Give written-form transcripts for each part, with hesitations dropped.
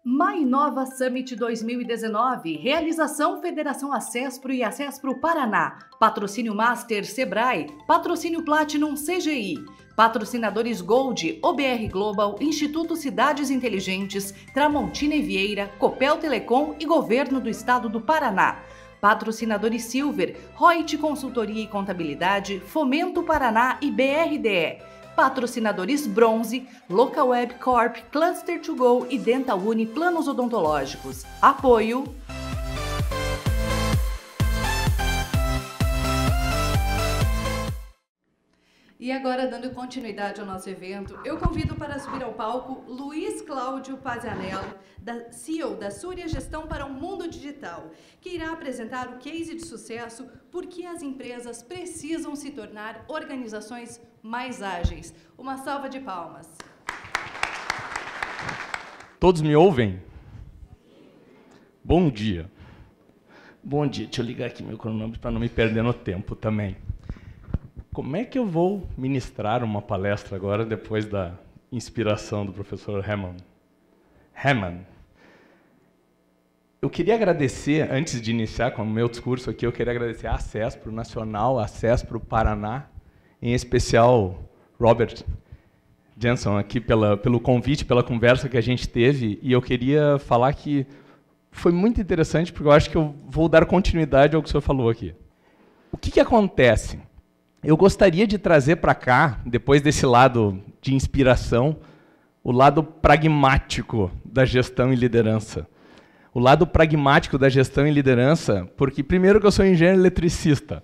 Mainova Summit 2019, realização Federação Acespro e Acespro Paraná, patrocínio Master Sebrae, patrocínio Platinum CGI, patrocinadores Gold, OBR Global, Instituto Cidades Inteligentes, Tramontina e Vieira, Copel Telecom e Governo do Estado do Paraná. Patrocinadores Silver, Reut Consultoria e Contabilidade, Fomento Paraná e BRDE. Patrocinadores Bronze, Localweb Corp, Cluster2Go e Dental Uni Planos Odontológicos. Apoio... E agora, dando continuidade ao nosso evento, eu convido para subir ao palco Luiz Cláudio Pazianello, CEO da Súria Gestão para o Mundo Digital, que irá apresentar o case de sucesso por que as empresas precisam se tornar organizações mais ágeis. Uma salva de palmas. Todos me ouvem? Bom dia. Bom dia. Deixa eu ligar aqui meu cronômetro para não me perder no tempo também. Como é que eu vou ministrar uma palestra agora, depois da inspiração do professor Hammond? Eu queria agradecer, antes de iniciar com o meu discurso aqui, eu queria agradecer a Acespro Nacional, a Acespro Paraná, em especial Robert Jensen, aqui pelo convite, pela conversa que a gente teve, e eu queria falar que foi muito interessante, porque eu acho que eu vou dar continuidade ao que o senhor falou aqui. O que acontece? Eu gostaria de trazer para cá, depois desse lado de inspiração, o lado pragmático da gestão e liderança. O lado pragmático da gestão e liderança, porque, primeiro, que eu sou engenheiro eletricista.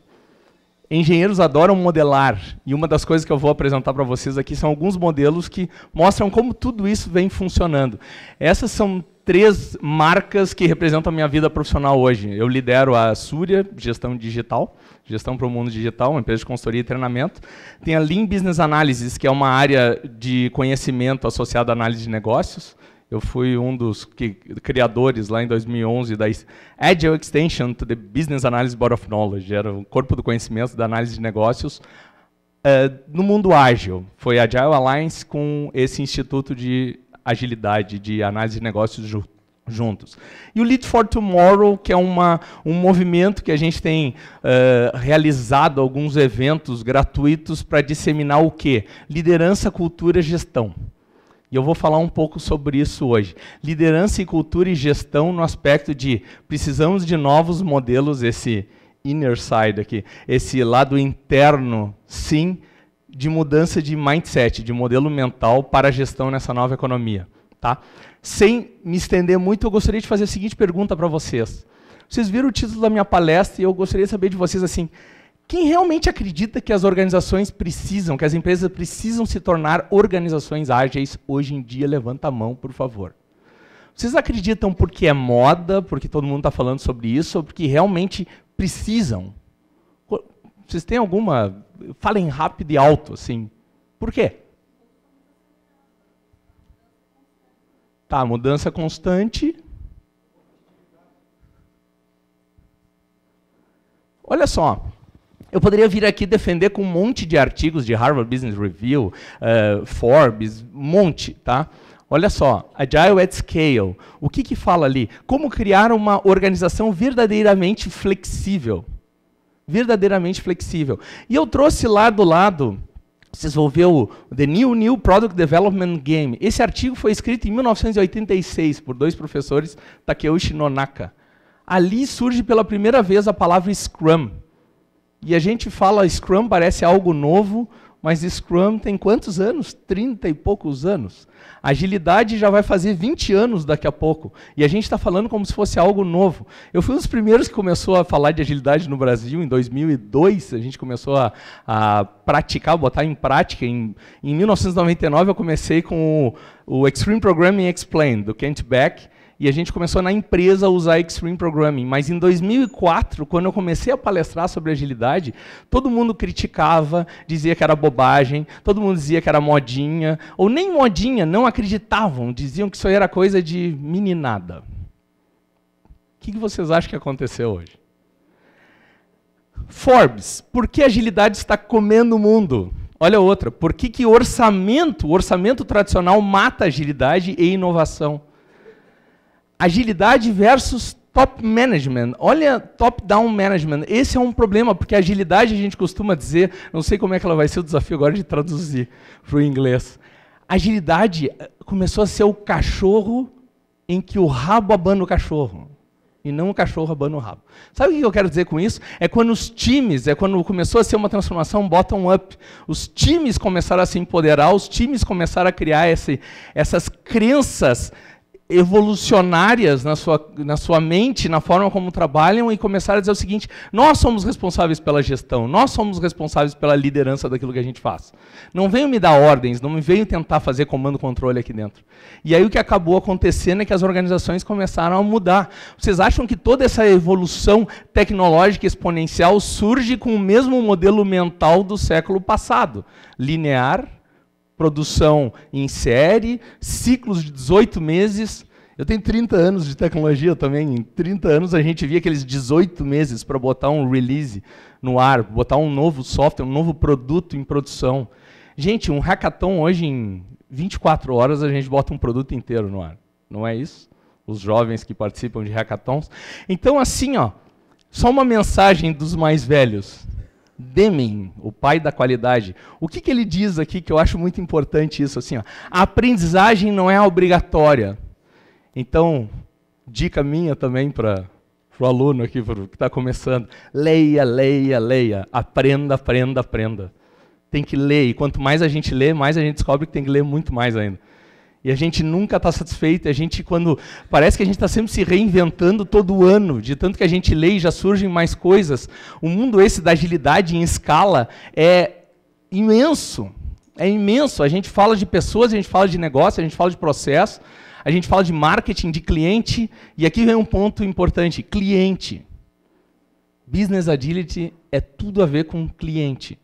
Engenheiros adoram modelar, e uma das coisas que eu vou apresentar para vocês aqui são alguns modelos que mostram como tudo isso vem funcionando. Essas são 3 marcas que representam a minha vida profissional hoje. Eu lidero a Súria, gestão digital, gestão para o mundo digital, uma empresa de consultoria e treinamento. Tem a Lean Business Analysis, que é uma área de conhecimento associada à análise de negócios. Eu fui um dos criadores, lá em 2011, da Agile Extension to the Business Analysis Board of Knowledge. Era o corpo do conhecimento da análise de negócios no mundo ágil. Foi a Agile Alliance com esse instituto de agilidade, de análise de negócios juntos. E o Lead for Tomorrow, que é um movimento que a gente tem realizado alguns eventos gratuitos para disseminar o quê? Liderança, cultura e gestão. E eu vou falar um pouco sobre isso hoje. Liderança e cultura e gestão no aspecto de precisamos de novos modelos, esse inner side aqui, esse lado interno, sim, de mudança de mindset, de modelo mental para a gestão nessa nova economia. Tá? Sem me estender muito, eu gostaria de fazer a seguinte pergunta para vocês. Vocês viram o título da minha palestra e eu gostaria de saber de vocês assim, quem realmente acredita que as organizações precisam, que as empresas precisam se tornar organizações ágeis hoje em dia? Levanta a mão, por favor. Vocês acreditam porque é moda, porque todo mundo está falando sobre isso, ou porque realmente precisam? Vocês têm alguma... Falem rápido e alto, assim. Por quê? Tá, mudança constante. Olha só. Eu poderia vir aqui defender com um monte de artigos de Harvard Business Review, Forbes, um monte, tá? Olha só, Agile at Scale. O que fala ali? Como criar uma organização verdadeiramente flexível. Verdadeiramente flexível. E eu trouxe lá do lado, vocês vão ver o The New Product Development Game. Esse artigo foi escrito em 1986 por 2 professores, Takeuchi Nonaka. Ali surge pela primeira vez a palavra Scrum. E a gente fala Scrum, parece algo novo, mas Scrum tem quantos anos? 30 e poucos anos. Agilidade já vai fazer 20 anos daqui a pouco. E a gente está falando como se fosse algo novo. Eu fui um dos primeiros que começou a falar de agilidade no Brasil, em 2002. A gente começou a praticar, botar em prática. Em 1999 eu comecei com o Extreme Programming Explained, do Kent Beck. E a gente começou na empresa a usar Extreme Programming. Mas em 2004, quando eu comecei a palestrar sobre agilidade, todo mundo criticava, dizia que era bobagem, todo mundo dizia que era modinha, ou nem modinha, não acreditavam, diziam que isso aí era coisa de meninada. O que vocês acham que aconteceu hoje? Forbes, por que a agilidade está comendo o mundo? Olha outra, por que o orçamento tradicional mata agilidade e inovação? Agilidade versus top management. Olha, top-down management. Esse é um problema, porque a agilidade, a gente costuma dizer, não sei como é que ela vai ser o desafio agora de traduzir para o inglês. Agilidade começou a ser o cachorro em que o rabo abana o cachorro, e não o cachorro abana o rabo. Sabe o que eu quero dizer com isso? É quando os times, é quando começou a ser uma transformação bottom-up. Os times começaram a se empoderar, os times começaram a criar essas crenças evolucionárias na sua mente, na forma como trabalham, e começaram a dizer o seguinte: nós somos responsáveis pela gestão, nós somos responsáveis pela liderança daquilo que a gente faz. Não venham me dar ordens, não me venham tentar fazer comando-controle aqui dentro. E aí o que acabou acontecendo é que as organizações começaram a mudar. Vocês acham que toda essa evolução tecnológica exponencial surge com o mesmo modelo mental do século passado? Linear, produção em série, ciclos de 18 meses. Eu tenho 30 anos de tecnologia também. Em 30 anos a gente via aqueles 18 meses para botar um release no ar, botar um novo software, um novo produto em produção. Gente, um hackathon hoje, em 24 horas, a gente bota um produto inteiro no ar. Não é isso? Os jovens que participam de hackathons. Então, assim, ó, só uma mensagem dos mais velhos. Deming, o pai da qualidade. O que ele diz aqui, que eu acho muito importante isso, assim, ó, a aprendizagem não é obrigatória. Então, dica minha também para o aluno aqui, que está começando: leia, leia, leia, aprenda, aprenda, aprenda. Tem que ler, e quanto mais a gente lê, mais a gente descobre que tem que ler muito mais ainda. E a gente nunca está satisfeito, parece que a gente está sempre se reinventando todo ano, de tanto que a gente lê e já surgem mais coisas. O mundo esse da agilidade em escala é imenso, é imenso. A gente fala de pessoas, a gente fala de negócio, a gente fala de processo, a gente fala de marketing, de cliente, e aqui vem um ponto importante: cliente. Business Agility é tudo a ver com cliente.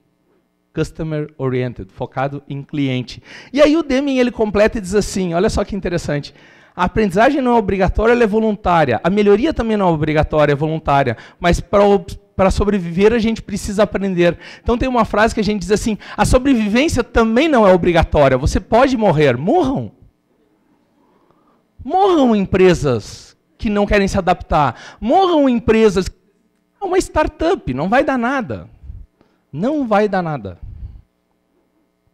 Customer oriented, focado em cliente. E aí o Deming ele completa e diz assim, olha só que interessante: a aprendizagem não é obrigatória, ela é voluntária. A melhoria também não é obrigatória, é voluntária. Mas para sobreviver a gente precisa aprender. Então tem uma frase que a gente diz assim: a sobrevivência também não é obrigatória. Você pode morrer. Morram. Morram empresas que não querem se adaptar. Morram empresas... Uma startup, não vai dar nada. Não vai dar nada.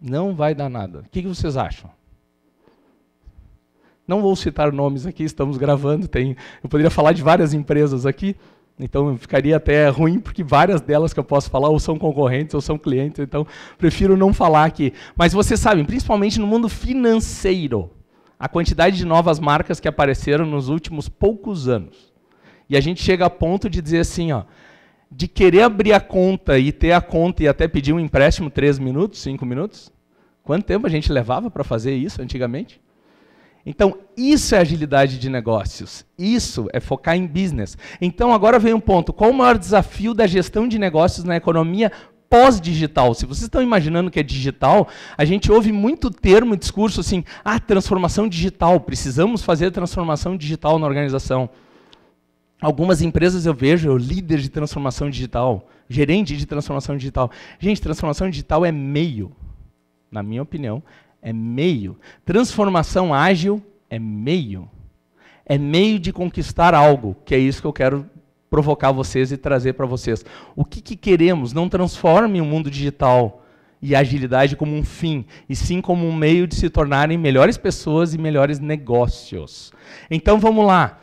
Não vai dar nada. O que vocês acham? Não vou citar nomes aqui, estamos gravando. Eu poderia falar de várias empresas aqui, então ficaria até ruim, porque várias delas que eu posso falar ou são concorrentes ou são clientes, então prefiro não falar aqui. Mas vocês sabem, principalmente no mundo financeiro, a quantidade de novas marcas que apareceram nos últimos poucos anos. E a gente chega a ponto de dizer assim, ó, de querer abrir a conta e ter a conta e até pedir um empréstimo 3 minutos, 5 minutos. Quanto tempo a gente levava para fazer isso antigamente? Então, isso é agilidade de negócios. Isso é focar em business. Então, agora vem um ponto. Qual o maior desafio da gestão de negócios na economia pós-digital? Se vocês estão imaginando que é digital, a gente ouve muito termo e discurso assim: transformação digital, precisamos fazer transformação digital na organização. Algumas empresas eu vejo líder de transformação digital, gerente de transformação digital. Gente, transformação digital é meio. Na minha opinião, é meio. Transformação ágil é meio. É meio de conquistar algo, que é isso que eu quero provocar vocês e trazer para vocês. O que queremos? Não transforme o mundo digital e a agilidade como um fim, e sim como um meio de se tornarem melhores pessoas e melhores negócios. Então vamos lá.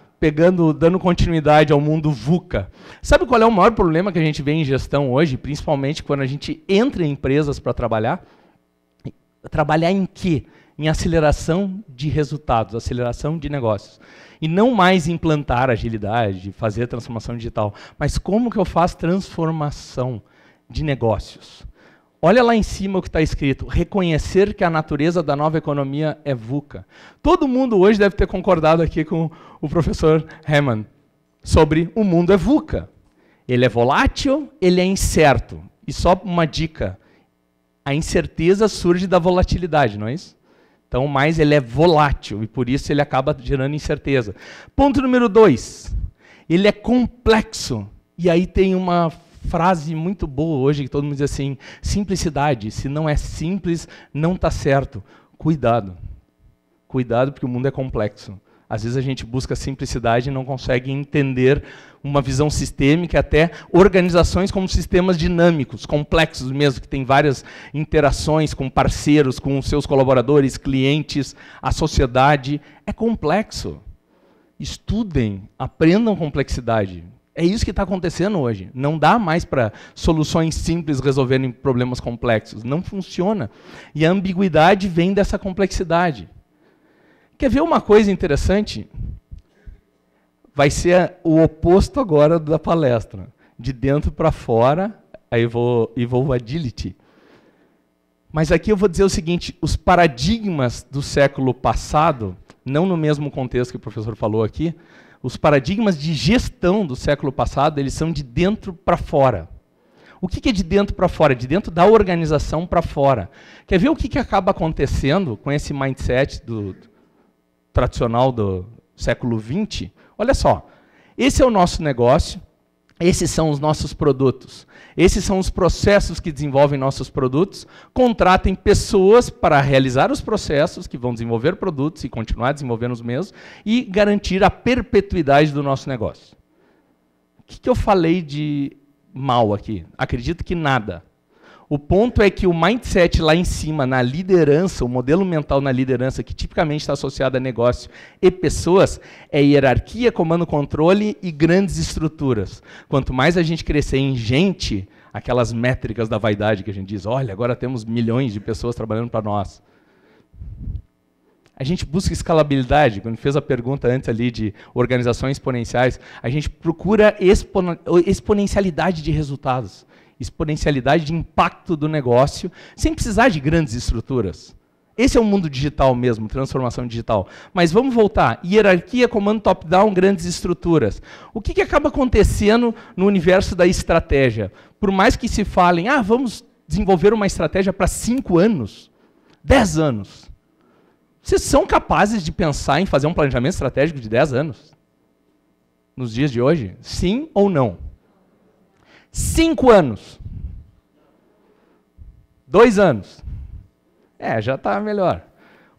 Dando continuidade ao mundo VUCA. Sabe qual é o maior problema que a gente vê em gestão hoje, principalmente quando a gente entra em empresas para trabalhar? Trabalhar em quê? Em aceleração de resultados, aceleração de negócios. E não mais implantar agilidade, fazer transformação digital, mas como que eu faço transformação de negócios? Olha lá em cima o que está escrito: reconhecer que a natureza da nova economia é VUCA. Todo mundo hoje deve ter concordado aqui com o professor Hammond sobre o mundo é VUCA. Ele é volátil, ele é incerto. E só uma dica: a incerteza surge da volatilidade, não é isso? Então, mais ele é volátil e por isso ele acaba gerando incerteza. Ponto número 2. Ele é complexo. E aí tem uma frase muito boa hoje que todo mundo diz assim: simplicidade. Se não é simples, não está certo. Cuidado. Cuidado, porque o mundo é complexo. Às vezes a gente busca simplicidade e não consegue entender uma visão sistêmica, até organizações como sistemas dinâmicos, complexos mesmo, que tem várias interações com parceiros, com seus colaboradores, clientes, a sociedade. É complexo. Estudem, aprendam complexidade. É isso que está acontecendo hoje. Não dá mais para soluções simples resolverem problemas complexos. Não funciona. E a ambiguidade vem dessa complexidade. Quer ver uma coisa interessante? Vai ser o oposto agora da palestra. De dentro para fora, a Evolve Agility. Mas aqui eu vou dizer o seguinte, os paradigmas do século passado, não no mesmo contexto que o professor falou aqui, os paradigmas de gestão do século passado, eles são de dentro para fora. O que é de dentro para fora? De dentro da organização para fora. Quer ver o que acaba acontecendo com esse mindset tradicional do século XX? Olha só, esse é o nosso negócio, esses são os nossos produtos, esses são os processos que desenvolvem nossos produtos, contratem pessoas para realizar os processos que vão desenvolver produtos e continuar desenvolvendo os mesmos e garantir a perpetuidade do nosso negócio. O que eu falei de mal aqui? Acredito que nada. O ponto é que o mindset lá em cima, na liderança, o modelo mental na liderança, que tipicamente está associado a negócio e pessoas, é hierarquia, comando, controle e grandes estruturas. Quanto mais a gente crescer em gente, aquelas métricas da vaidade que a gente diz, olha, agora temos milhões de pessoas trabalhando para nós. A gente busca escalabilidade, quando fez a pergunta antes ali de organizações exponenciais, a gente procura exponencialidade de resultados. Exponencialidade de impacto do negócio, sem precisar de grandes estruturas. Esse é o mundo digital mesmo, transformação digital. Mas vamos voltar. Hierarquia, comando top-down, grandes estruturas. O que acaba acontecendo no universo da estratégia? Por mais que se falem, vamos desenvolver uma estratégia para 5 anos, 10 anos. Vocês são capazes de pensar em fazer um planejamento estratégico de 10 anos? Nos dias de hoje? Sim ou não? 5 anos. 2 anos. Já está melhor.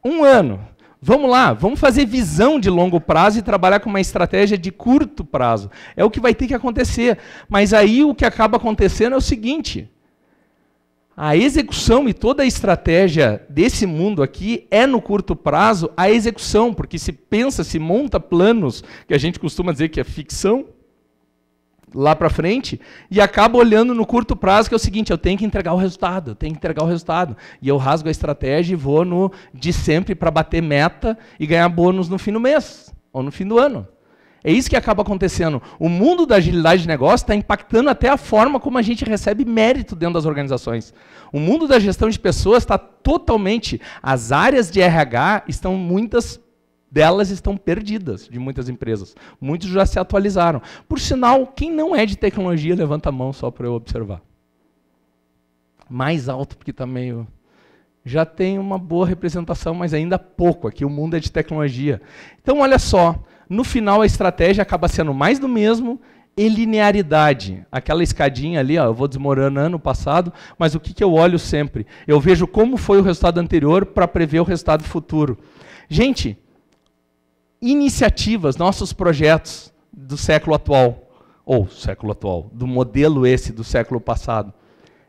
1 ano. Vamos lá, vamos fazer visão de longo prazo e trabalhar com uma estratégia de curto prazo. É o que vai ter que acontecer. Mas aí o que acaba acontecendo é o seguinte. A execução e toda a estratégia desse mundo aqui é no curto prazo a execução, porque se pensa, se monta planos, que a gente costuma dizer que é ficção, lá para frente, e acaba olhando no curto prazo, que é o seguinte, eu tenho que entregar o resultado, E eu rasgo a estratégia e vou no de sempre para bater meta e ganhar bônus no fim do mês, ou no fim do ano. É isso que acaba acontecendo. O mundo da agilidade de negócio está impactando até a forma como a gente recebe mérito dentro das organizações. O mundo da gestão de pessoas está totalmente... As áreas de RH estão muitas delas estão perdidas de muitas empresas. Muitos já se atualizaram. Por sinal, quem não é de tecnologia, levanta a mão só para eu observar. Mais alto, porque está meio... Já tem uma boa representação, mas ainda pouco. Aqui o mundo é de tecnologia. Então, olha só. No final, a estratégia acaba sendo mais do mesmo e linearidade. Aquela escadinha ali, eu vou desmoronando o passado, mas o que eu olho sempre? Eu vejo como foi o resultado anterior para prever o resultado futuro. Gente... Iniciativas, nossos projetos do século atual, do modelo esse do século passado.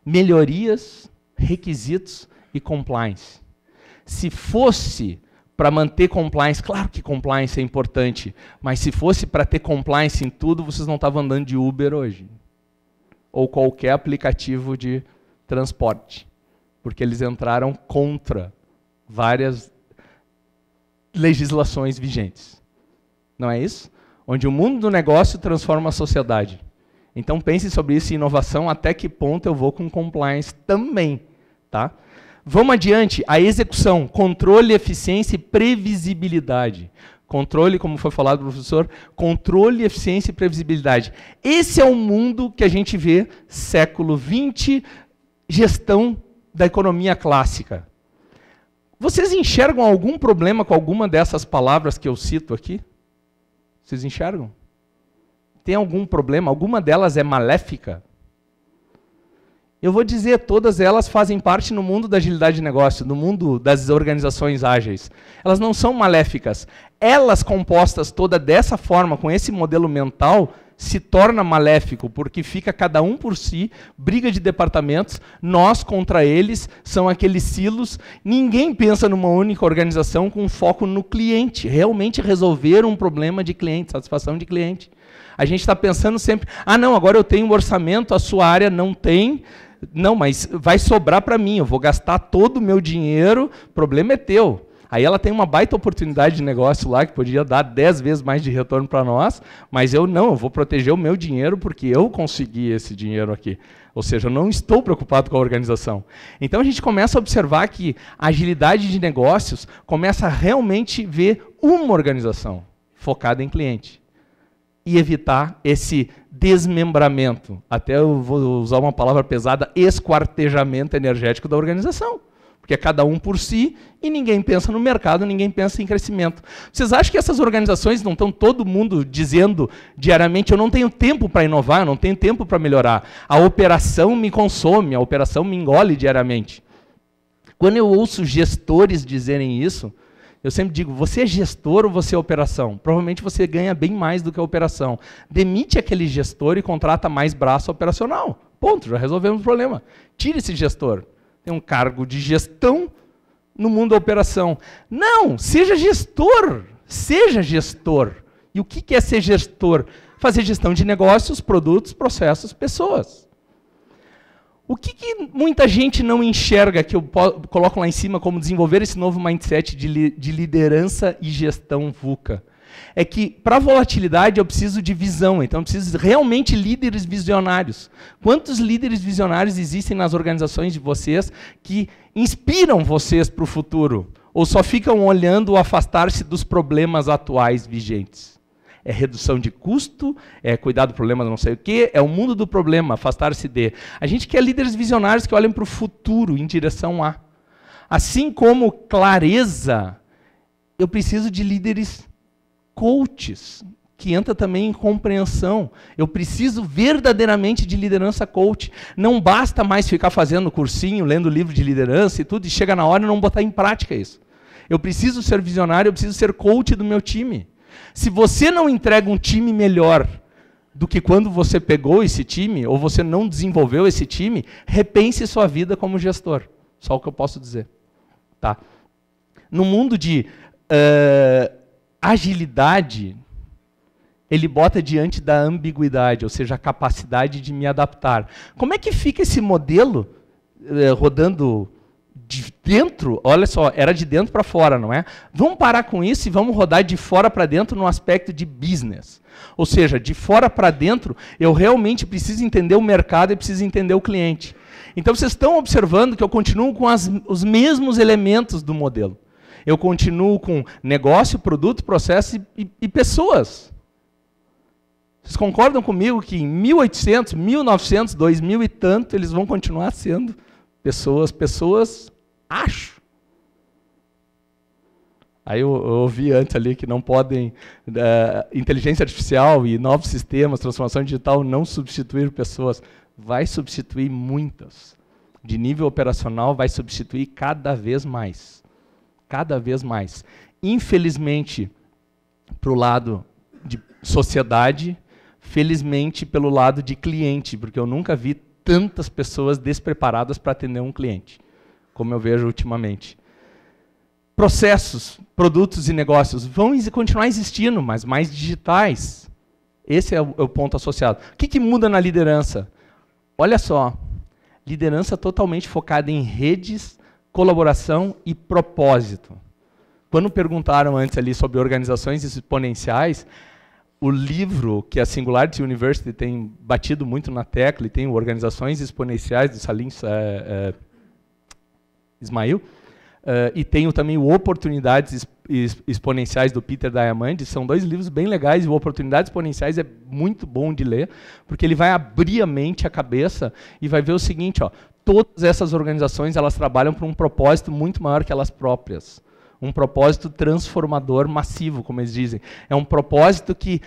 Melhorias, requisitos e compliance. Se fosse para manter compliance, claro que compliance é importante, mas se fosse para ter compliance em tudo, vocês não estavam andando de Uber hoje. Ou qualquer aplicativo de transporte. Porque eles entraram contra várias legislações vigentes. Não é isso? Onde o mundo do negócio transforma a sociedade. Então pense sobre isso, inovação, até que ponto eu vou com compliance também. Tá? Vamos adiante, a execução, controle, eficiência e previsibilidade. Controle, como foi falado pelo professor, controle, eficiência e previsibilidade. Esse é o mundo que a gente vê século XX, gestão da economia clássica. Vocês enxergam algum problema com alguma dessas palavras que eu cito aqui? Vocês enxergam? Tem algum problema? Alguma delas é maléfica? Eu vou dizer, todas elas fazem parte no mundo da agilidade de negócio, no mundo das organizações ágeis. Elas não são maléficas. Elas compostas toda dessa forma, com esse modelo mental, se torna maléfico, porque fica cada um por si, briga de departamentos, nós contra eles, são aqueles silos. Ninguém pensa numa única organização com foco no cliente, realmente resolver um problema de cliente, satisfação de cliente. A gente está pensando sempre, não, agora eu tenho um orçamento, a sua área não tem. Não, mas vai sobrar para mim, eu vou gastar todo o meu dinheiro, o problema é teu. Aí ela tem uma baita oportunidade de negócio lá, que podia dar 10 vezes mais de retorno para nós, mas eu vou proteger o meu dinheiro porque eu consegui esse dinheiro aqui. Ou seja, eu não estou preocupado com a organização. Então a gente começa a observar que a agilidade de negócios começa a realmente ver uma organização focada em cliente. E evitar esse desmembramento, até eu vou usar uma palavra pesada, esquartejamento energético da organização. Porque é cada um por si e ninguém pensa no mercado, ninguém pensa em crescimento. Vocês acham que essas organizações não estão todo mundo dizendo diariamente, eu não tenho tempo para inovar, eu não tenho tempo para melhorar. A operação me consome, a operação me engole diariamente. Quando eu ouço gestores dizerem isso, eu sempre digo, você é gestor ou você é operação? Provavelmente você ganha bem mais do que a operação. Demite aquele gestor e contrata mais braço operacional. Ponto, já resolvemos o problema. Tire esse gestor. Tem um cargo de gestão no mundo da operação. Não, seja gestor. Seja gestor. E o que é ser gestor? Fazer gestão de negócios, produtos, processos, pessoas. O que muita gente não enxerga, que eu coloco lá em cima como desenvolver esse novo mindset de liderança e gestão VUCA? É que, para a volatilidade, eu preciso de visão. Então, eu preciso realmente de líderes visionários. Quantos líderes visionários existem nas organizações de vocês que inspiram vocês para o futuro? Ou só ficam olhando ou afastar-se dos problemas atuais vigentes? É redução de custo, é cuidar do problema não sei o quê, é o mundo do problema, afastar-se de. A gente quer líderes visionários que olhem para o futuro, em direção a. Assim como clareza, eu preciso de líderes coaches, que entra também em compreensão. Eu preciso verdadeiramente de liderança coach. Não basta mais ficar fazendo cursinho, lendo livro de liderança e tudo, e chega na hora e não botar em prática isso. Eu preciso ser visionário, eu preciso ser coach do meu time. Se você não entrega um time melhor do que quando você pegou esse time, ou você não desenvolveu esse time, repense sua vida como gestor. Só o que eu posso dizer. Tá? No mundo de agilidade, ele bota diante da ambiguidade, ou seja, a capacidade de me adaptar. Como é que fica esse modelo rodando de dentro? Olha só, era de dentro para fora, não é? Vamos parar com isso e vamos rodar de fora para dentro no aspecto de business. Ou seja, de fora para dentro, eu realmente preciso entender o mercado e preciso entender o cliente. Então, vocês estão observando que eu continuo com os mesmos elementos do modelo. Eu continuo com negócio, produto, processo e pessoas. Vocês concordam comigo que em 1800, 1900, 2000 e tanto, eles vão continuar sendo pessoas, acho. Aí eu ouvi antes ali que não podem, inteligência artificial e novos sistemas, transformação digital, não substituir pessoas. Vai substituir muitas. De nível operacional, vai substituir cada vez mais. Cada vez mais. Infelizmente, para o lado de sociedade, felizmente pelo lado de cliente, porque eu nunca vi tantas pessoas despreparadas para atender um cliente, como eu vejo ultimamente. Processos, produtos e negócios vão continuar existindo, mas mais digitais. Esse é o ponto associado. O que muda na liderança? Olha só, liderança totalmente focada em redes, colaboração e propósito. Quando perguntaram antes ali sobre organizações exponenciais, o livro que a Singularity University tem batido muito na tecla, e tem o Organizações Exponenciais, do Salim Ismail, e tem também o Oportunidades Exponenciais, do Peter Diamandis. São dois livros bem legais, e o Oportunidades Exponenciais é muito bom de ler, porque ele vai abrir a mente, a cabeça, e vai ver o seguinte, ó, todas essas organizações elas trabalham por um propósito muito maior que elas próprias. Um propósito transformador massivo, como eles dizem. É um propósito que,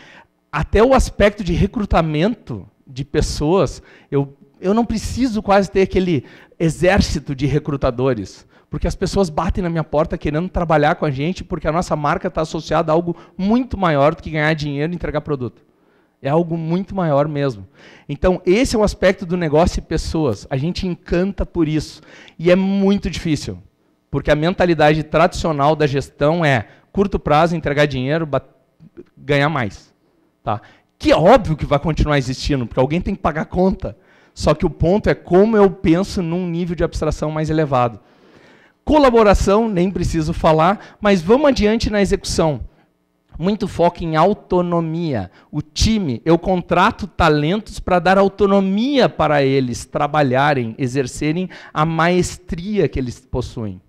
até o aspecto de recrutamento de pessoas, eu Eu não preciso quase ter aquele exército de recrutadores, porque as pessoas batem na minha porta querendo trabalhar com a gente, porque a nossa marca está associada a algo muito maior do que ganhar dinheiro e entregar produto. É algo muito maior mesmo. Então, esse é um aspecto do negócio e pessoas. A gente encanta por isso. E é muito difícil, porque a mentalidade tradicional da gestão é curto prazo, entregar dinheiro, ganhar mais. Tá? Que é óbvio que vai continuar existindo, porque alguém tem que pagar a conta. Só que o ponto é como eu penso num nível de abstração mais elevado. Colaboração, nem preciso falar, mas vamos adiante na execução. Muito foco em autonomia. O time, eu contrato talentos para dar autonomia para eles trabalharem, exercerem a maestria que eles possuem.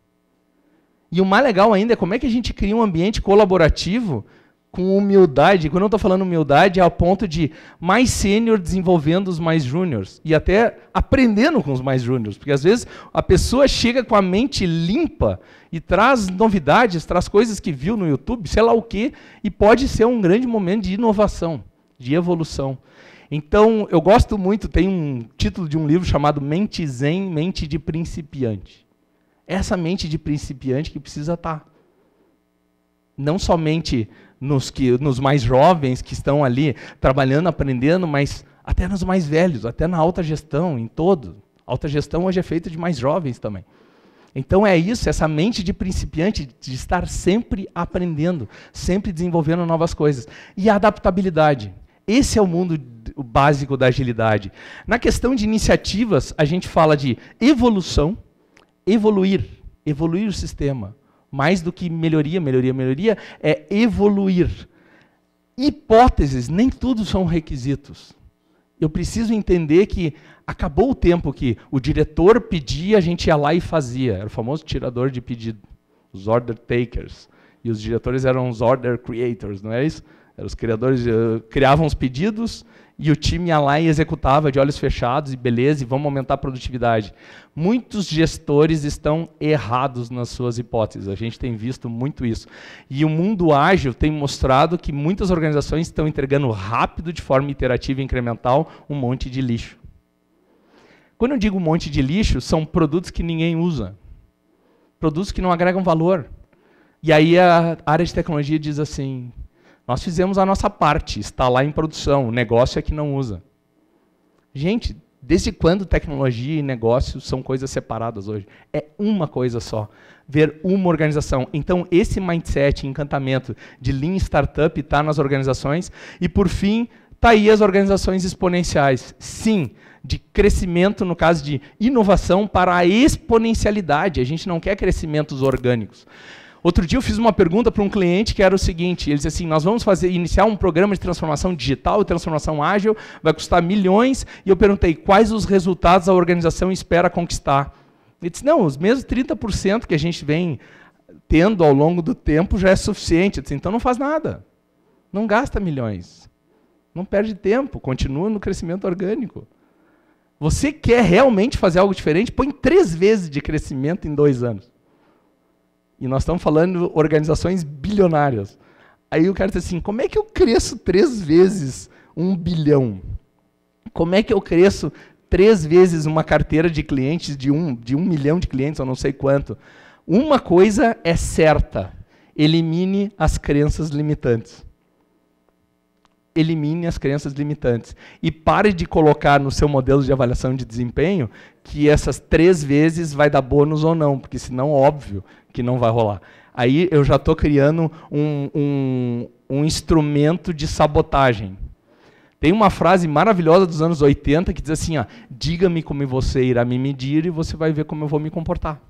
E o mais legal ainda é como é que a gente cria um ambiente colaborativo com humildade. Quando eu estou falando humildade, é ao ponto de mais sênior desenvolvendo os mais júniors e até aprendendo com os mais júniors, porque às vezes a pessoa chega com a mente limpa e traz novidades, traz coisas que viu no YouTube, sei lá o quê, e pode ser um grande momento de inovação, de evolução. Então, eu gosto muito, tem um título de um livro chamado Mente Zen, Mente de Principiante. Essa mente de principiante que precisa estar. Não somente nos mais jovens que estão ali trabalhando, aprendendo, mas até nos mais velhos, até na alta gestão, em todo. A alta gestão hoje é feita de mais jovens também. Então é isso, essa mente de principiante, de estar sempre aprendendo, sempre desenvolvendo novas coisas. E a adaptabilidade. Esse é o mundo básico da agilidade. Na questão de iniciativas, a gente fala de evolução, evoluir o sistema. Mais do que melhoria, é evoluir. Hipóteses, nem tudo são requisitos. Eu preciso entender que acabou o tempo que o diretor pedia, a gente ia lá e fazia. Era o famoso tirador de pedido, os order takers. E os diretores eram os order creators, não é isso? Eram os criadores, criavam os pedidos e o time ia lá e executava de olhos fechados e beleza, e vamos aumentar a produtividade. Muitos gestores estão errados nas suas hipóteses, a gente tem visto muito isso. E o mundo ágil tem mostrado que muitas organizações estão entregando rápido, de forma iterativa e incremental, um monte de lixo. Quando eu digo um monte de lixo, são produtos que ninguém usa. Produtos que não agregam valor. E aí a área de tecnologia diz assim, nós fizemos a nossa parte, está lá em produção, o negócio é que não usa. Gente, desde quando tecnologia e negócio são coisas separadas hoje? É uma coisa só, ver uma organização. Então, esse mindset, encantamento de Lean Startup está nas organizações. E, por fim, está aí as organizações exponenciais. Sim, de crescimento, no caso de inovação, para a exponencialidade. A gente não quer crescimentos orgânicos. Outro dia eu fiz uma pergunta para um cliente que era o seguinte, ele disse assim, nós vamos iniciar um programa de transformação digital e transformação ágil, vai custar milhões, e eu perguntei, quais os resultados a organização espera conquistar? Ele disse, não, os mesmos 30% que a gente vem tendo ao longo do tempo já é suficiente. Eu disse, então não faz nada, não gasta milhões, não perde tempo, continua no crescimento orgânico. Você quer realmente fazer algo diferente? Põe 3 vezes de crescimento em 2 anos. E nós estamos falando de organizações bilionárias. Aí o cara diz assim, como é que eu cresço 3 vezes 1 bilhão? Como é que eu cresço 3 vezes uma carteira de clientes de 1 milhão de clientes, eu não sei quanto? Uma coisa é certa, elimine as crenças limitantes. Elimine as crenças limitantes. E pare de colocar no seu modelo de avaliação de desempenho que essas 3 vezes vai dar bônus ou não, porque senão, óbvio, que não vai rolar. Aí eu já estou criando um instrumento de sabotagem. Tem uma frase maravilhosa dos anos 80 que diz assim, ó, diga-me como você irá me medir e você vai ver como eu vou me comportar.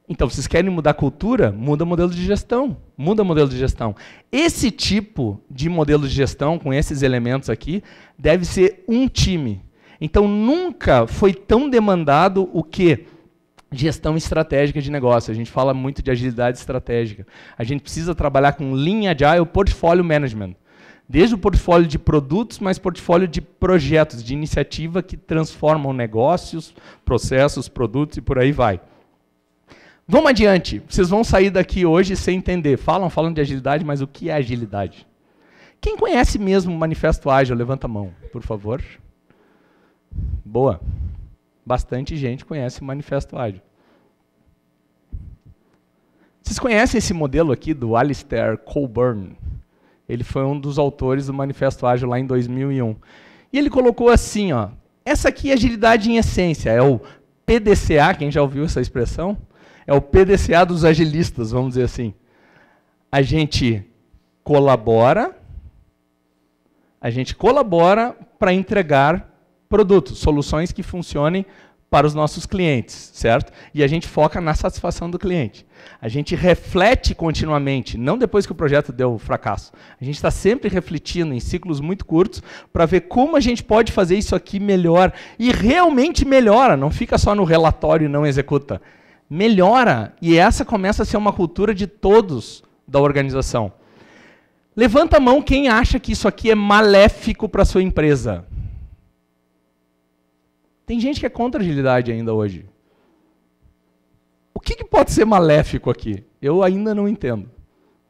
Então, vocês querem mudar a cultura? Muda o modelo de gestão. Muda o modelo de gestão. Esse tipo de modelo de gestão, com esses elementos aqui, deve ser um time. Então, nunca foi tão demandado o quê? Gestão estratégica de negócio. A gente fala muito de agilidade estratégica. A gente precisa trabalhar com Lean Agile Portfolio Management. Desde o portfólio de produtos, mas portfólio de projetos, de iniciativa que transformam negócios, processos, produtos e por aí vai. Vamos adiante. Vocês vão sair daqui hoje sem entender. Falando de agilidade, mas o que é agilidade? Quem conhece mesmo o Manifesto Ágil, levanta a mão, por favor. Boa. Bastante gente conhece o Manifesto Ágil. Vocês conhecem esse modelo aqui do Alistair Cockburn? Ele foi um dos autores do Manifesto Ágil lá em 2001. E ele colocou assim, ó, essa aqui é agilidade em essência, é o PDCA, quem já ouviu essa expressão? É o PDCA dos agilistas, vamos dizer assim. A gente colabora para entregar produtos, soluções que funcionem para os nossos clientes, certo? E a gente foca na satisfação do cliente. A gente reflete continuamente, não depois que o projeto deu fracasso. A gente está sempre refletindo em ciclos muito curtos para ver como a gente pode fazer isso aqui melhor. E realmente melhora, não fica só no relatório e não executa. Melhora, e essa começa a ser uma cultura de todos da organização. Levanta a mão quem acha que isso aqui é maléfico para a sua empresa. Tem gente que é contra a agilidade ainda hoje. O que pode ser maléfico aqui? Eu ainda não entendo.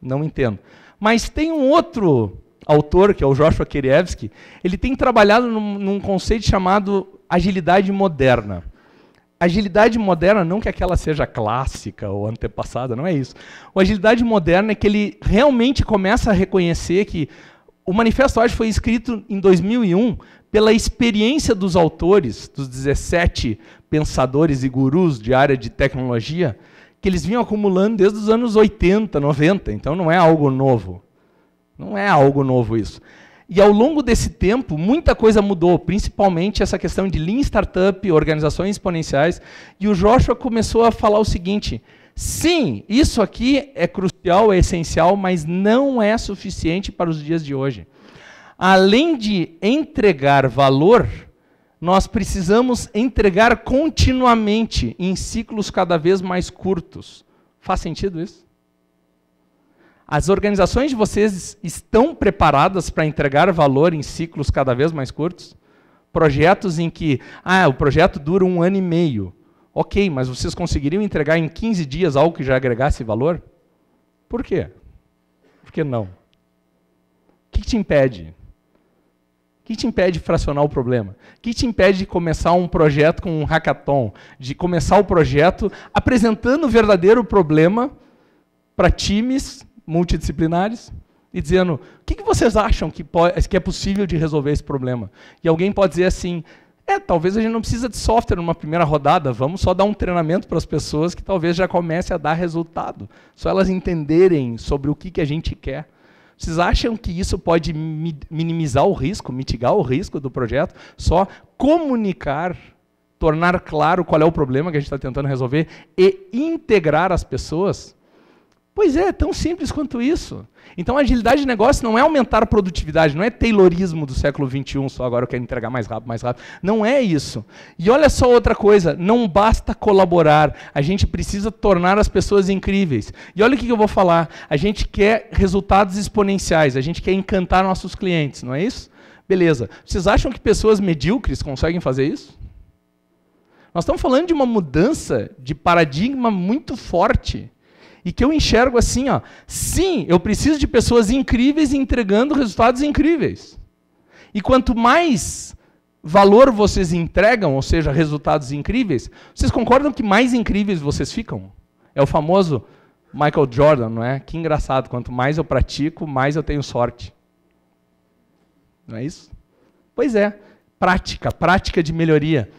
Não entendo. Mas tem um outro autor, que é o Joshua Kerievsky, ele tem trabalhado num conceito chamado agilidade moderna. Agilidade moderna, não que aquela seja clássica ou antepassada, não é isso. A agilidade moderna é que ele realmente começa a reconhecer que o Manifesto Ágil foi escrito em 2001 pela experiência dos autores, dos 17 pensadores e gurus de área de tecnologia, que eles vinham acumulando desde os anos 80, 90. Então não é algo novo. Não é algo novo isso. E ao longo desse tempo, muita coisa mudou, principalmente essa questão de Lean Startup, organizações exponenciais, e o Joshua começou a falar o seguinte: sim, isso aqui é crucial, é essencial, mas não é suficiente para os dias de hoje. Além de entregar valor, nós precisamos entregar continuamente, em ciclos cada vez mais curtos. Faz sentido isso? As organizações de vocês estão preparadas para entregar valor em ciclos cada vez mais curtos? Projetos em que, o projeto dura 1 ano e meio. Ok, mas vocês conseguiriam entregar em 15 dias algo que já agregasse valor? Por quê? Por que não? O que te impede? O que te impede de fracionar o problema? O que te impede de começar um projeto com um hackathon? De começar o projeto apresentando o verdadeiro problema para times multidisciplinares e dizendo: o que vocês acham que é possível de resolver esse problema? E alguém pode dizer assim: talvez a gente não precisa de software numa primeira rodada, vamos só dar um treinamento para as pessoas que talvez já comece a dar resultado. Só elas entenderem sobre o que a gente quer. Vocês acham que isso pode minimizar o risco, mitigar o risco do projeto? Só comunicar, tornar claro qual é o problema que a gente está tentando resolver e integrar as pessoas? Pois é tão simples quanto isso. Então a agilidade de negócio não é aumentar a produtividade, não é taylorismo do século XXI, só agora eu quero entregar mais rápido, mais rápido. Não é isso. E olha só outra coisa, não basta colaborar, a gente precisa tornar as pessoas incríveis. E olha o que eu vou falar, a gente quer resultados exponenciais, a gente quer encantar nossos clientes, não é isso? Beleza. Vocês acham que pessoas medíocres conseguem fazer isso? Nós estamos falando de uma mudança de paradigma muito forte. E que eu enxergo assim, sim, eu preciso de pessoas incríveis entregando resultados incríveis. E quanto mais valor vocês entregam, ou seja, resultados incríveis, vocês concordam que mais incríveis vocês ficam? É o famoso Michael Jordan, não é? Que engraçado, quanto mais eu pratico, mais eu tenho sorte. Não é isso? Pois é, prática de melhoria.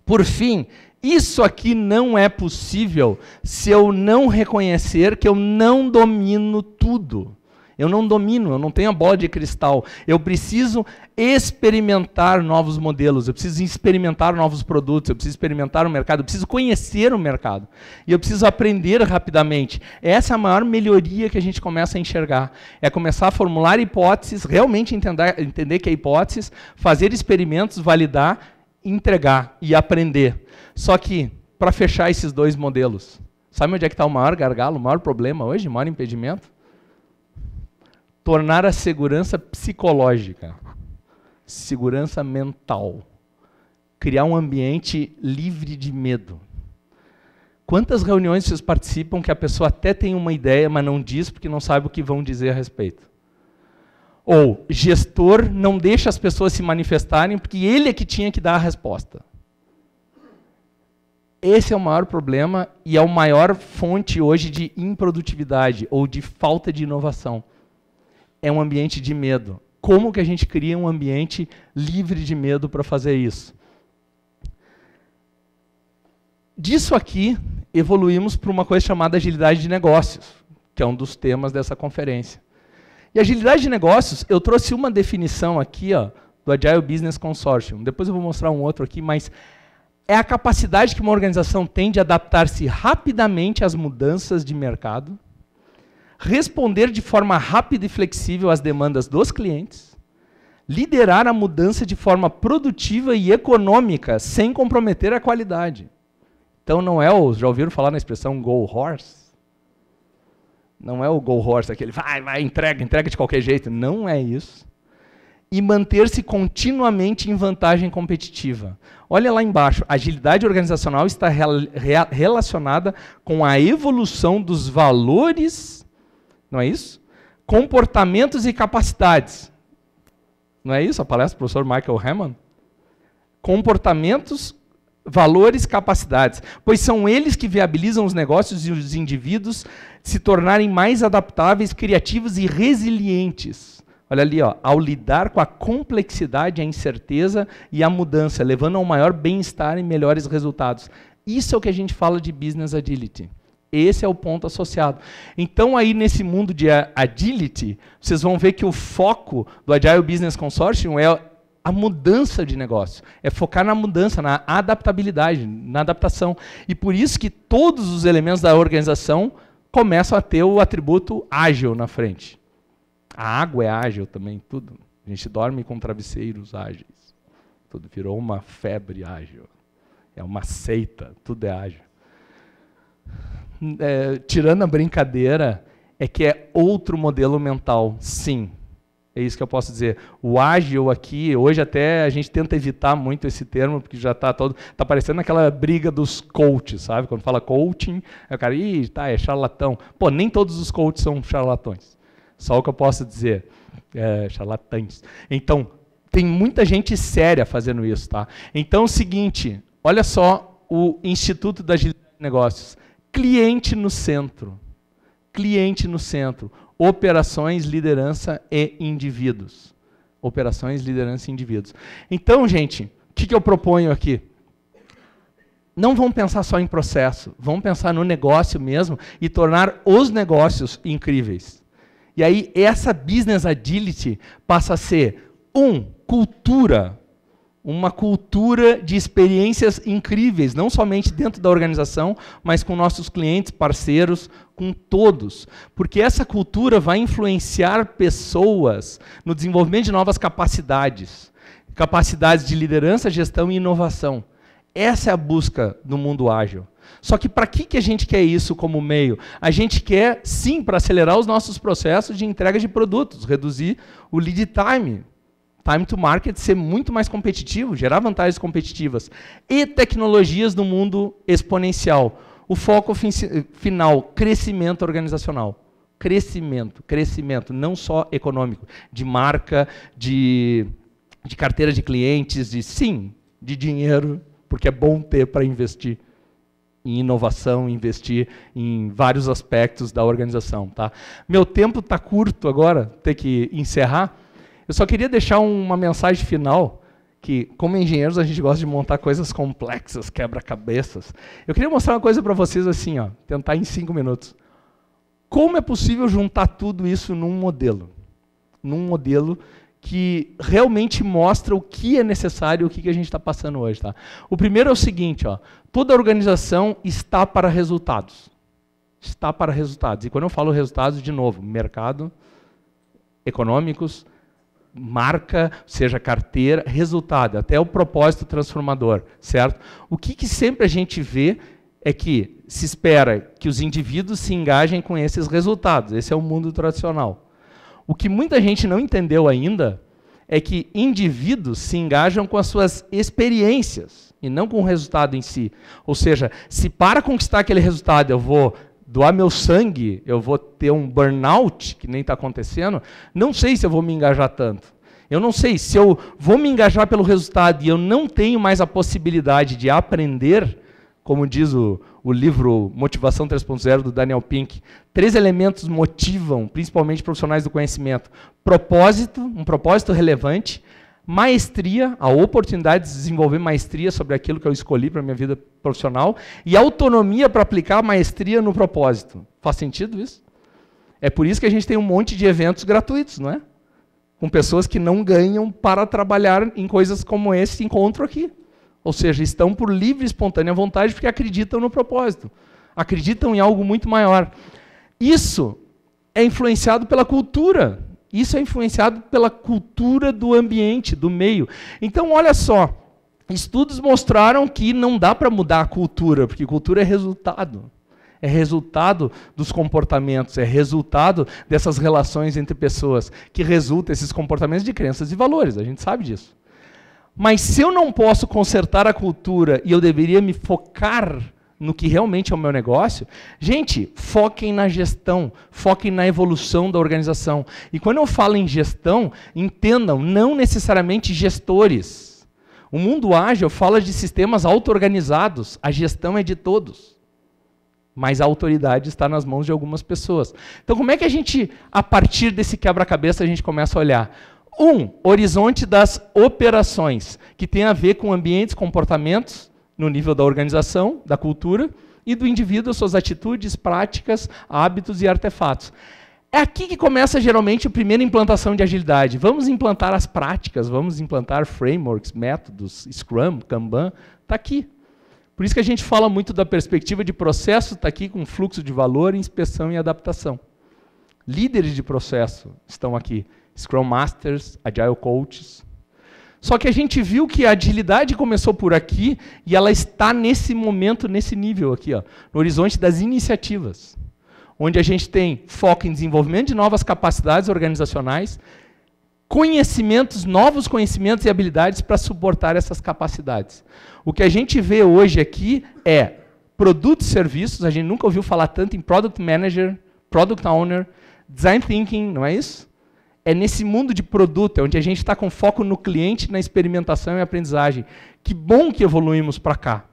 Por fim, isso aqui não é possível se eu não reconhecer que eu não domino tudo. Eu não domino, eu não tenho a bola de cristal. Eu preciso experimentar novos modelos, eu preciso experimentar novos produtos, eu preciso experimentar o mercado, eu preciso conhecer o mercado. E eu preciso aprender rapidamente. Essa é a maior melhoria que a gente começa a enxergar. É começar a formular hipóteses, realmente entender que é hipóteses, fazer experimentos, validar, entregar e aprender. Só que, para fechar esses dois modelos, sabe onde é que está o maior gargalo, o maior problema hoje, o maior impedimento? Tornar a segurança psicológica, segurança mental, criar um ambiente livre de medo. Quantas reuniões vocês participam que a pessoa até tem uma ideia, mas não diz porque não sabe o que vão dizer a respeito? Ou gestor não deixa as pessoas se manifestarem porque ele é que tinha que dar a resposta. Esse é o maior problema e é a maior fonte hoje de improdutividade ou de falta de inovação. É um ambiente de medo. Como que a gente cria um ambiente livre de medo para fazer isso? Disso aqui, evoluímos para uma coisa chamada agilidade de negócios, que é um dos temas dessa conferência. E agilidade de negócios, eu trouxe uma definição aqui, ó, do Agile Business Consortium. Depois eu vou mostrar um outro aqui, mas é a capacidade que uma organização tem de adaptar-se rapidamente às mudanças de mercado, responder de forma rápida e flexível às demandas dos clientes, liderar a mudança de forma produtiva e econômica, sem comprometer a qualidade. Então não é o, já ouviram falar na expressão go horse? Não é o go horse, aquele vai, entrega de qualquer jeito. Não é isso. E manter-se continuamente em vantagem competitiva. Olha lá embaixo, a agilidade organizacional está relacionada com a evolução dos valores, não é isso? Comportamentos e capacidades. Não é isso a palestra do professor Michael Hammond? Comportamentos, valores, capacidades, pois são eles que viabilizam os negócios e os indivíduos se tornarem mais adaptáveis, criativos e resilientes. Olha ali, ó, ao lidar com a complexidade, a incerteza e a mudança, levando a um maior bem-estar e melhores resultados. Isso é o que a gente fala de Business Agility. Esse é o ponto associado. Então, aí nesse mundo de Agility, vocês vão ver que o foco do Agile Business Consortium é a mudança de negócio, é focar na mudança, na adaptabilidade, na adaptação. E por isso que todos os elementos da organização começam a ter o atributo ágil na frente. A água é ágil também, tudo. A gente dorme com travesseiros ágeis. Tudo virou uma febre ágil. É uma seita, tudo é ágil. Tirando a brincadeira, é que é outro modelo mental, sim. É isso que eu posso dizer. O ágil aqui, hoje até a gente tenta evitar muito esse termo, porque já está todo... Está parecendo aquela briga dos coaches, sabe? Quando fala coaching, o cara, é charlatão. Pô, nem todos os coaches são charlatões. Só o que eu posso dizer, charlatães. Então, tem muita gente séria fazendo isso, tá? Então, é o seguinte, olha só o Instituto da Agilidade de Negócios. Cliente no centro. Cliente no centro. Operações, liderança e indivíduos. Operações, liderança e indivíduos. Então, gente, o que eu proponho aqui? Não vamos pensar só em processo, vamos pensar no negócio mesmo e tornar os negócios incríveis. E aí, essa Business Agility passa a ser, cultura. Uma cultura de experiências incríveis, não somente dentro da organização, mas com nossos clientes, parceiros, com todos. Porque essa cultura vai influenciar pessoas no desenvolvimento de novas capacidades. Capacidades de liderança, gestão e inovação. Essa é a busca do mundo ágil. Só que para que a gente quer isso como meio? A gente quer, sim, para acelerar os nossos processos de entrega de produtos, reduzir o lead time to market, ser muito mais competitivo, gerar vantagens competitivas. E tecnologias no mundo exponencial. O foco final, crescimento organizacional. Crescimento, não só econômico, de marca, de carteira de clientes, de dinheiro, porque é bom ter para investir em inovação, investir em vários aspectos da organização. Tá? Meu tempo está curto agora, ter que encerrar. Eu só queria deixar uma mensagem final, que como engenheiros a gente gosta de montar coisas complexas, quebra-cabeças. Eu queria mostrar uma coisa para vocês assim, ó, tentar em 5 minutos. Como é possível juntar tudo isso num modelo? Num modelo que realmente mostra o que é necessário, o que a gente está passando hoje. Tá? O primeiro é o seguinte, ó, toda organização está para resultados. Está para resultados. E quando eu falo resultados, de novo, mercado, econômicos, marca, seja carteira, resultado, até o propósito transformador, certo? O que sempre a gente vê é que se espera que os indivíduos se engajem com esses resultados. Esse é o mundo tradicional. O que muita gente não entendeu ainda é que indivíduos se engajam com as suas experiências e não com o resultado em si. Ou seja, se para conquistar aquele resultado eu vou doar meu sangue, eu vou ter um burnout, que nem está acontecendo, não sei se eu vou me engajar tanto. Eu não sei se eu vou me engajar pelo resultado e eu não tenho mais a possibilidade de aprender, como diz o livro Motivação 3.0 do Daniel Pink, 3 elementos motivam, principalmente profissionais do conhecimento. Propósito, um propósito relevante, maestria, a oportunidade de desenvolver maestria sobre aquilo que eu escolhi para a minha vida profissional, e autonomia para aplicar a maestria no propósito. Faz sentido isso? É por isso que a gente tem um monte de eventos gratuitos, não é? Com pessoas que não ganham para trabalhar em coisas como esse encontro aqui. Ou seja, estão por livre e espontânea vontade porque acreditam no propósito. Acreditam em algo muito maior. Isso é influenciado pela cultura. Isso é influenciado pela cultura do ambiente, do meio. Então, olha só. Estudos mostraram que não dá para mudar a cultura, porque cultura é resultado. É resultado dos comportamentos, é resultado dessas relações entre pessoas, que resulta esses comportamentos de crenças e valores, a gente sabe disso. Mas se eu não posso consertar a cultura e eu deveria me focar no que realmente é o meu negócio, gente, foquem na gestão, foquem na evolução da organização. E quando eu falo em gestão, entendam, não necessariamente gestores. O mundo ágil fala de sistemas auto-organizados, a gestão é de todos. Mas a autoridade está nas mãos de algumas pessoas. Então, como é que a gente, a partir desse quebra-cabeça, a gente começa a olhar? Horizonte das operações, que tem a ver com ambientes, comportamentos, no nível da organização, da cultura, e do indivíduo, suas atitudes, práticas, hábitos e artefatos. É aqui que começa, geralmente, a primeira implantação de agilidade. Vamos implantar as práticas, vamos implantar frameworks, métodos, Scrum, Kanban, está aqui. Por isso que a gente fala muito da perspectiva de processo, está aqui com fluxo de valor, inspeção e adaptação. Líderes de processo estão aqui, Scrum Masters, Agile Coaches. Só que a gente viu que a agilidade começou por aqui e ela está nesse momento, nesse nível aqui, ó, no horizonte das iniciativas, onde a gente tem foco em desenvolvimento de novas capacidades organizacionais, conhecimentos, novos conhecimentos e habilidades para suportar essas capacidades. O que a gente vê hoje aqui é produtos e serviços, a gente nunca ouviu falar tanto em Product Manager, Product Owner, Design Thinking, não é isso? É nesse mundo de produto, é onde a gente está com foco no cliente, na experimentação e aprendizagem. Que bom que evoluímos para cá.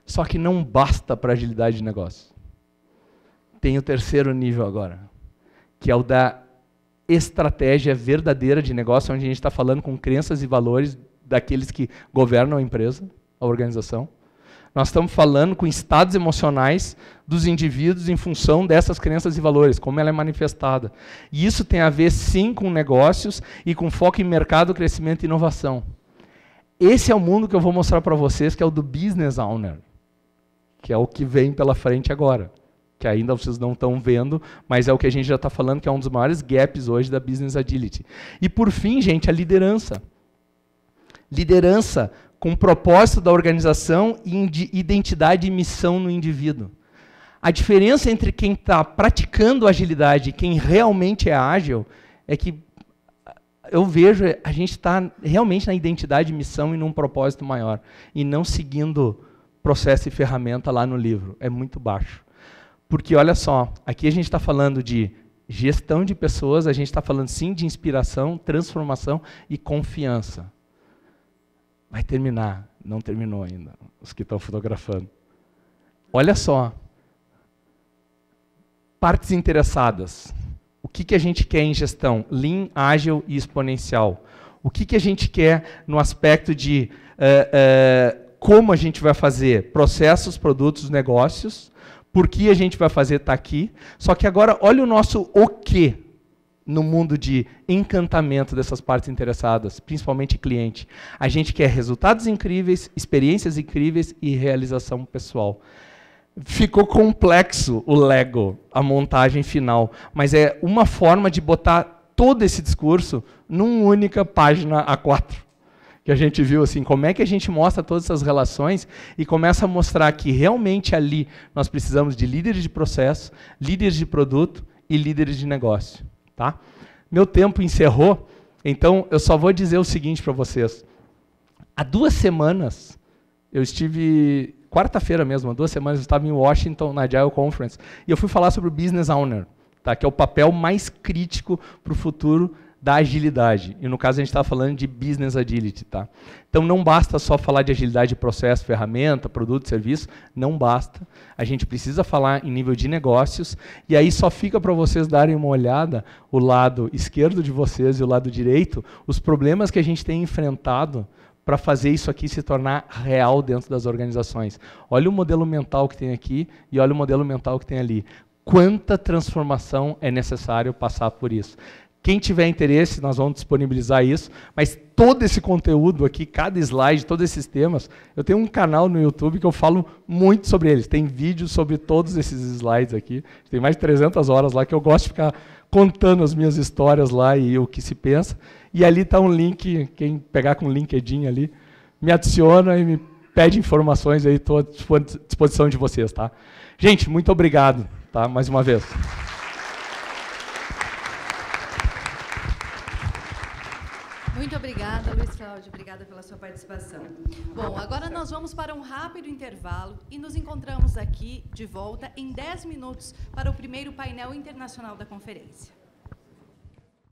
Só que não basta para agilidade de negócio. Tem o terceiro nível agora, que é o da estratégia verdadeira de negócio, onde a gente está falando com crenças e valores daqueles que governam a empresa, a organização. Nós estamos falando com estados emocionais dos indivíduos em função dessas crenças e valores, como ela é manifestada. E isso tem a ver, sim, com negócios e com foco em mercado, crescimento e inovação. Esse é o mundo que eu vou mostrar para vocês, que é o do Business Owner, que é o que vem pela frente agora, que ainda vocês não estão vendo, mas é o que a gente já está falando, que é um dos maiores gaps hoje da Business Agility. E, por fim, gente, a liderança. Liderança com propósito da organização e identidade e missão no indivíduo. A diferença entre quem está praticando agilidade e quem realmente é ágil é que eu vejo a gente está realmente na identidade, missão e num propósito maior, e não seguindo processo e ferramenta lá no livro. É muito baixo. Porque, olha só, aqui a gente está falando de gestão de pessoas, a gente está falando, sim, de inspiração, transformação e confiança. Vai terminar. Não terminou ainda, os que estão fotografando. Olha só. Partes interessadas. O que a gente quer em gestão? Lean, ágil e exponencial. O que a gente quer no aspecto de como a gente vai fazer processos, produtos, negócios, por que a gente vai fazer, está aqui. Só que agora, olha o nosso o quê no mundo de encantamento dessas partes interessadas, principalmente cliente. A gente quer resultados incríveis, experiências incríveis e realização pessoal. Ficou complexo o Lego, a montagem final, mas é uma forma de botar todo esse discurso numa única página A4. Que a gente viu assim, como é que a gente mostra todas essas relações e começa a mostrar que realmente ali nós precisamos de líderes de processo, líderes de produto e líderes de negócio. Tá? Meu tempo encerrou, então eu só vou dizer o seguinte para vocês. Há 2 semanas, eu estive quarta-feira mesmo, há 2 semanas, eu estava em Washington, na Agile Conference, e eu fui falar sobre o Business Owner, tá? Que é o papel mais crítico para o futuro da agilidade. E, no caso, a gente está falando de Business Agility. Tá? Então, não basta só falar de agilidade de processo, ferramenta, produto, serviço, não basta. A gente precisa falar em nível de negócios, e aí só fica para vocês darem uma olhada, o lado esquerdo de vocês e o lado direito, os problemas que a gente tem enfrentado para fazer isso aqui se tornar real dentro das organizações. Olha o modelo mental que tem aqui e olha o modelo mental que tem ali. Quanta transformação é necessário passar por isso? Quem tiver interesse, nós vamos disponibilizar isso, mas todo esse conteúdo aqui, cada slide, todos esses temas, eu tenho um canal no YouTube que eu falo muito sobre eles. Tem vídeos sobre todos esses slides aqui. Tem mais de 300 horas lá que eu gosto de ficar contando as minhas histórias lá e o que se pensa. E ali está um link, quem pegar com o LinkedIn ali, me adiciona e me pede informações aí, estou à disposição de vocês. Tá? Gente, muito obrigado, tá? Mais uma vez. Muito obrigada, Luiz Cláudio. Obrigada pela sua participação. Bom, agora nós vamos para um rápido intervalo e nos encontramos aqui de volta em 10 minutos para o primeiro painel internacional da conferência.